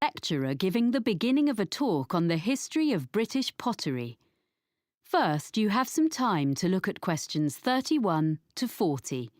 lecturer giving the beginning of a talk on the history of British pottery. First, you have some time to look at questions 31 to 40.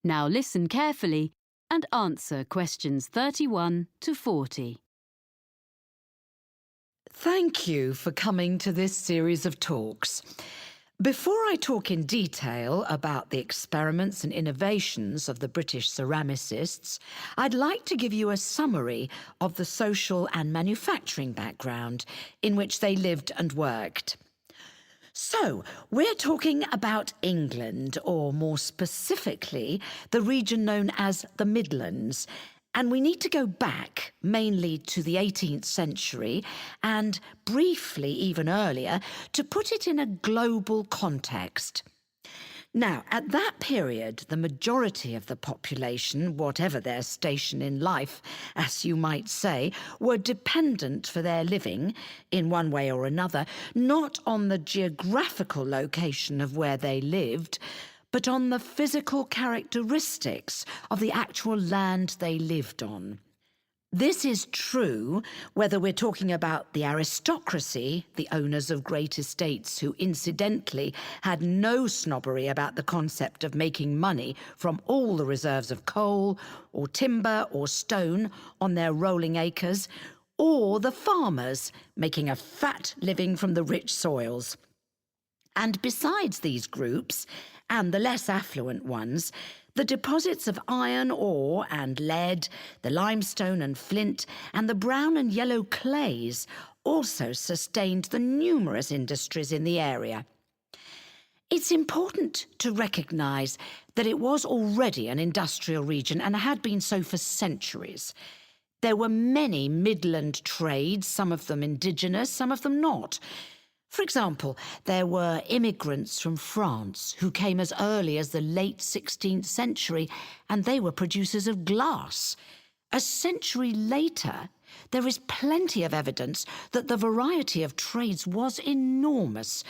Now listen carefully and answer questions 31 to 40. Thank you for coming to this series of talks. Before I talk in detail about the experiments and innovations of the British ceramicists, I'd like to give you a summary of the social and manufacturing background in which they lived and worked. So, we're talking about England, or more specifically, the region known as the Midlands. And we need to go back mainly to the 18th century and briefly even earlier to put it in a global context. Now, at that period, the majority of the population, whatever their station in life, as you might say, were dependent for their living, in one way or another, not on the geographical location of where they lived, but on the physical characteristics of the actual land they lived on. This is true whether we're talking about the aristocracy, the owners of great estates who incidentally had no snobbery about the concept of making money from all the reserves of coal or timber or stone on their rolling acres, or the farmers making a fat living from the rich soils. And besides these groups, and the less affluent ones, the deposits of iron ore and lead, the limestone and flint, and the brown and yellow clays also sustained the numerous industries in the area. It's important to recognise that it was already an industrial region and had been so for centuries. There were many Midland trades, some of them indigenous, some of them not. For example, there were immigrants from France who came as early as the late 16th century, and they were producers of glass. A century later, there is plenty of evidence that the variety of trades was enormous.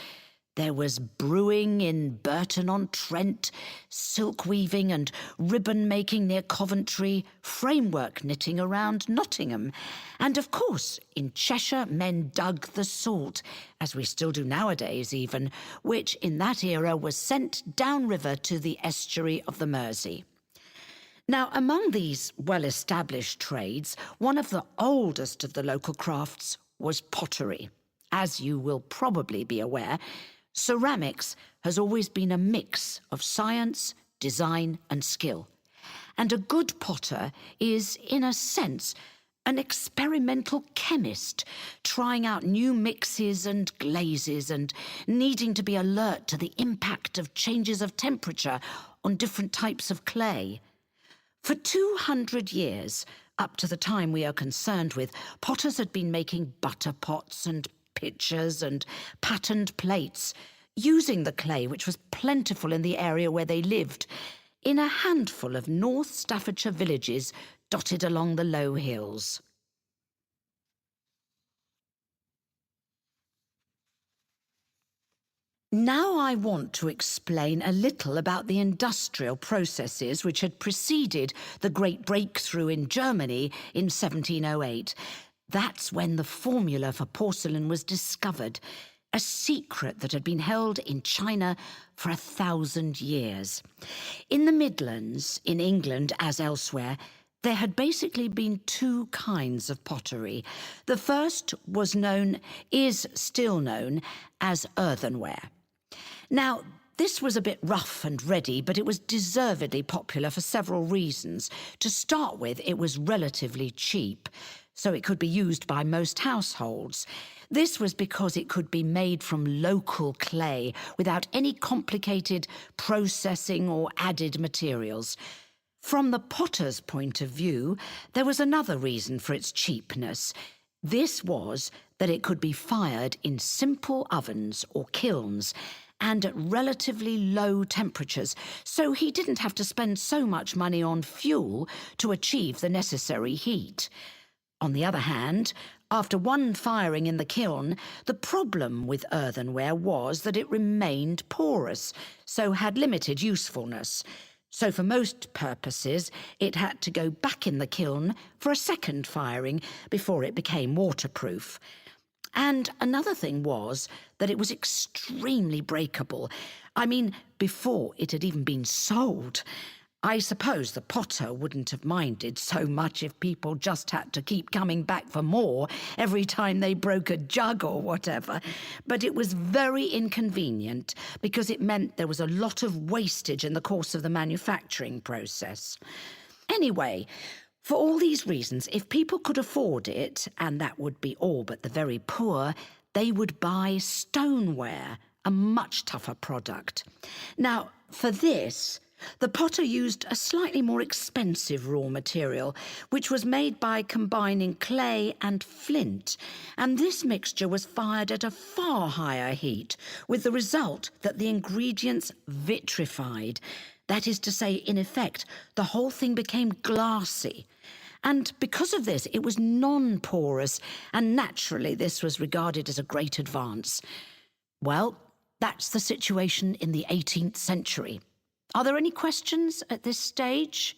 There was brewing in Burton-on-Trent, silk weaving and ribbon making near Coventry, framework knitting around Nottingham. And of course, in Cheshire, men dug the salt, as we still do nowadays even, which in that era was sent downriver to the estuary of the Mersey. Now, among these well-established trades, one of the oldest of the local crafts was pottery. As you will probably be aware, ceramics has always been a mix of science, design and skill. And a good potter is, in a sense, an experimental chemist, trying out new mixes and glazes and needing to be alert to the impact of changes of temperature on different types of clay. For 200 years, up to the time we are concerned with, potters had been making butter pots and pitchers and patterned plates, using the clay which was plentiful in the area where they lived, in a handful of North Staffordshire villages dotted along the low hills. Now I want to explain a little about the industrial processes which had preceded the great breakthrough in Germany in 1708. That's when the formula for porcelain was discovered, a secret that had been held in China for 1,000 years. In the Midlands, in England as elsewhere, There had basically been two kinds of pottery. The first is still known as earthenware. Now, this was a bit rough and ready, but it was deservedly popular for several reasons. To start with, it was relatively cheap, so it could be used by most households. This was because it could be made from local clay without any complicated processing or added materials. From the potter's point of view, there was another reason for its cheapness. This was that it could be fired in simple ovens or kilns and at relatively low temperatures, so he didn't have to spend so much money on fuel to achieve the necessary heat. On the other hand, after one firing in the kiln, the problem with earthenware was that it remained porous, so had limited usefulness. So for most purposes, it had to go back in the kiln for a second firing before it became waterproof. And another thing was that it was extremely breakable. I mean, before it had even been sold. I suppose the potter wouldn't have minded so much if people just had to keep coming back for more every time they broke a jug or whatever. But it was very inconvenient because it meant there was a lot of wastage in the course of the manufacturing process. Anyway, for all these reasons, if people could afford it, and that would be all but the very poor, they would buy stoneware, a much tougher product. Now, for this, the potter used a slightly more expensive raw material, which was made by combining clay and flint, and this mixture was fired at a far higher heat, with the result that the ingredients vitrified. That is to say, in effect, the whole thing became glassy. And because of this, it was non-porous, and naturally this was regarded as a great advance. Well, that's the situation in the 18th century. Are there any questions at this stage?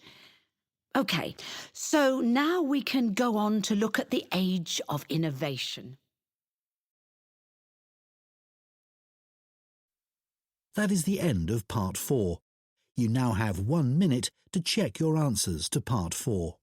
OK, so now we can go on to look at the age of innovation. That is the end of Part 4. You now have 1 minute to check your answers to Part 4.